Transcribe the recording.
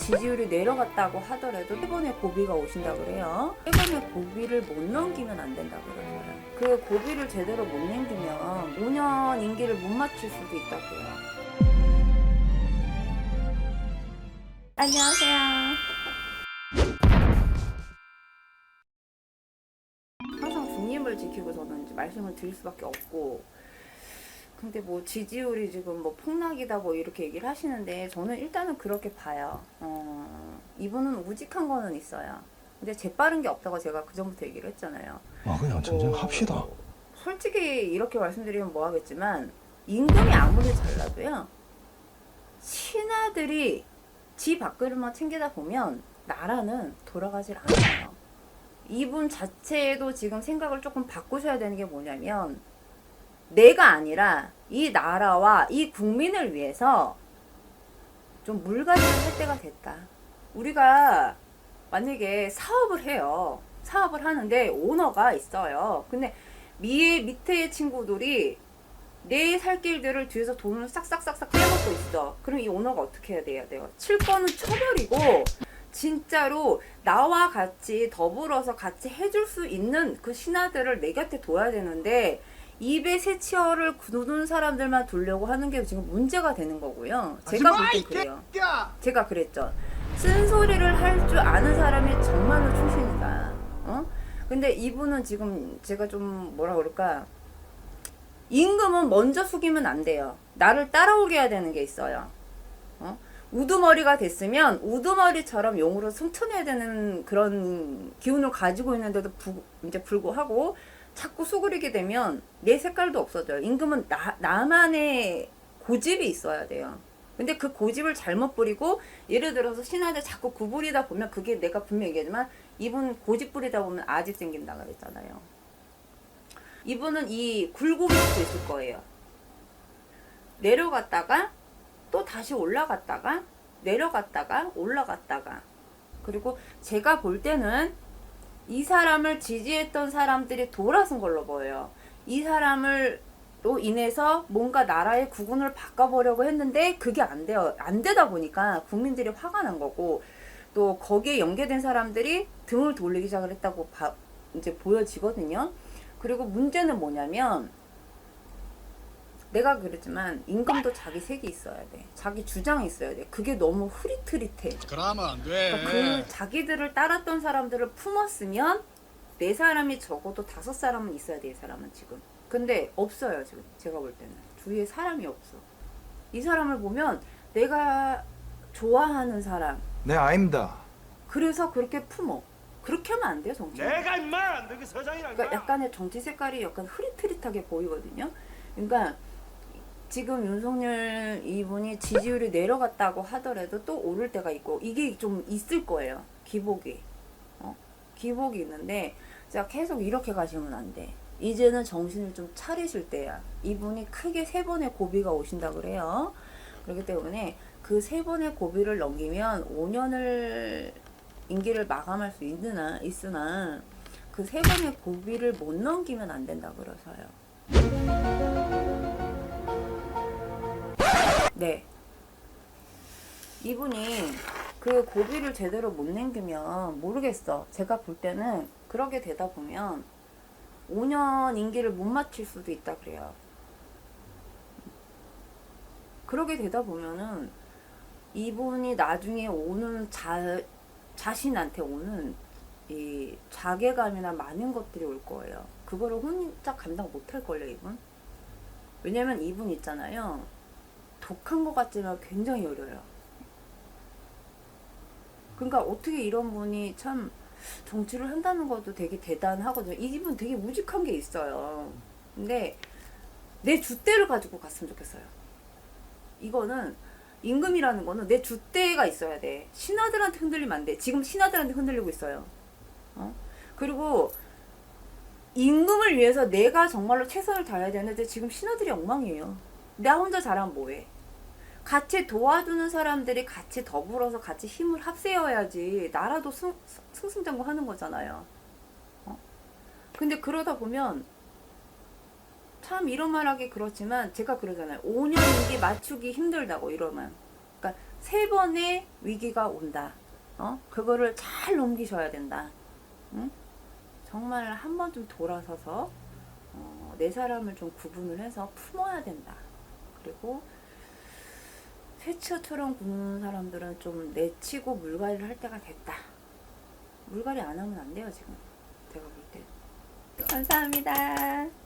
지지율이 내려갔다고 하더라도 세 번의 고비가 오신다 그래요. 세 번의 고비를 못 넘기면 안 된다 그러서요. 그 고비를 제대로 못 넘기면 5년 임기를 못 마칠 수도 있다 그래요. 안녕하세요. 항상 중립을 지키고 저는 이제 말씀을 드릴 수밖에 없고, 근데 뭐 지지율이 지금 뭐 폭락이다 뭐 이렇게 얘기를 하시는데 저는 일단은 그렇게 봐요. 이분은 우직한 거는 있어요. 근데 재빠른 게 없다고 제가 그 전부터 얘기를 했잖아요. 그냥 전쟁합시다. 솔직히 이렇게 말씀드리면 뭐 하겠지만, 임금이 아무리 잘나도요, 신하들이 지 밥그릇만 챙기다 보면 나라는 돌아가질 않아요. 이분 자체도 지금 생각을 조금 바꾸셔야 되는 게 뭐냐면, 내가 아니라 이 나라와 이 국민을 위해서 좀 물갈이를 할 때가 됐다. 우리가 만약에 사업을 해요. 사업을 하는데 오너가 있어요. 근데 밑에 친구들이 내 살 길들을 뒤에서 돈을 싹싹싹싹 빼먹고 있어. 그럼 이 오너가 어떻게 해야 돼요? 칠 거는 쳐버리고 진짜로 나와 같이 더불어서 같이 해줄 수 있는 그 신하들을 내 곁에 둬야 되는데, 입에 새치어를 두는 사람들만 두려고 하는 게 지금 문제가 되는 거고요. 제가 볼 땐 그래요. 제가 그랬죠. 쓴소리를 할 줄 아는 사람이 정말로 충신이다. 근데 이분은 지금 제가 좀 뭐라 그럴까, 임금은 먼저 숙이면 안 돼요. 나를 따라오게 해야 되는 게 있어요. 우두머리가 됐으면 우두머리처럼 용으로 승천해야 되는 그런 기운을 가지고 있는데도 이제 불구하고 자꾸 수그리게 되면 내 색깔도 없어져요. 임금은 나만의 고집이 있어야 돼요. 근데 그 고집을 잘못 부리고, 예를 들어서 신하들 자꾸 구부리다 보면, 그게 내가 분명히 얘기하지만 이분 고집 부리다 보면 아집 생긴다 그랬잖아요. 이분은 이 굴곡일 수도 있을 거예요. 내려갔다가 또 다시 올라갔다가 내려갔다가 올라갔다가. 그리고 제가 볼 때는 이 사람을 지지했던 사람들이 돌아선 걸로 보여요. 이 사람을로 인해서 뭔가 나라의 국운을 바꿔보려고 했는데 그게 안 돼요. 안 되다 보니까 국민들이 화가 난 거고, 또 거기에 연계된 사람들이 등을 돌리기 시작을 했다고 이제 보여지거든요. 그리고 문제는 뭐냐면, 내가 그랬지만 임금도 자기 색이 있어야 돼. 자기 주장이 있어야 돼. 그게 너무 흐릿흐릿해. 그러면 안 돼. 그러니까 그 자기들을 따랐던 사람들을 품었으면 4사람이 적어도 5사람은 있어야 돼, 이 사람은 지금. 근데 없어요, 지금. 제가 볼 때는. 주위에 사람이 없어. 이 사람을 보면 내가 좋아하는 사람. 네, 아닙니다. 그래서 그렇게 품어. 그렇게 하면 안 돼요, 정치. 내가 임마 너그 서장이란 거야. 그러니까 약간의 정치 색깔이 약간 흐릿흐릿하게 보이거든요. 그러니까 지금 윤석열 이분이 지지율이 내려갔다고 하더라도 또 오를 때가 있고, 이게 좀 있을 거예요. 기복이. 기복이 있는데, 자, 계속 이렇게 가시면 안 돼. 이제는 정신을 좀 차리실 때야. 이분이 크게 3번의 고비가 오신다 그래요. 그렇기 때문에 그 3번의 고비를 넘기면 5년을 임기를 마감할 수 있으나 그 3번의 고비를 못 넘기면 안 된다 그래서요. 네. 이분이 그 고비를 제대로 못 넘기면 모르겠어. 제가 볼 때는 그렇게 되다 보면 5년 임기를 못 마칠 수도 있다 그래요. 그렇게 되다 보면은 이분이 나중에 오는 자신한테 오는 이 자괴감이나 많은 것들이 올 거예요. 그거를 혼자 감당 못할 걸요, 이분. 왜냐면 이분 있잖아요, 독한 것 같지만 굉장히 여려요. 그러니까 어떻게 이런 분이 참 정치를 한다는 것도 되게 대단하거든요. 이분 되게 무직한 게 있어요. 근데 내 줏대를 가지고 갔으면 좋겠어요. 이거는 임금이라는 거는 내 줏대가 있어야 돼. 신하들한테 흔들리면 안 돼. 지금 신하들한테 흔들리고 있어요. 그리고 임금을 위해서 내가 정말로 최선을 다해야 되는데 지금 신하들이 엉망이에요. 나 혼자 잘하면 뭐해. 같이 도와주는 사람들이 같이 더불어서 같이 힘을 합세어야지 나라도 승승장구하는 거잖아요. 근데 그러다 보면 참 이런 말하기 그렇지만 제가 그러잖아요. 5년 임기 맞추기 힘들다고 이러면. 그러니까 3번의 위기가 온다. 그거를 잘 넘기셔야 된다. 응? 정말 한 번쯤 돌아서서 내 사람을 좀 구분을 해서 품어야 된다. 그리고 새치어처럼 구는 사람들은 좀 내치고 물갈이를 할 때가 됐다. 물갈이 안 하면 안 돼요, 지금. 제가 볼 때. 감사합니다.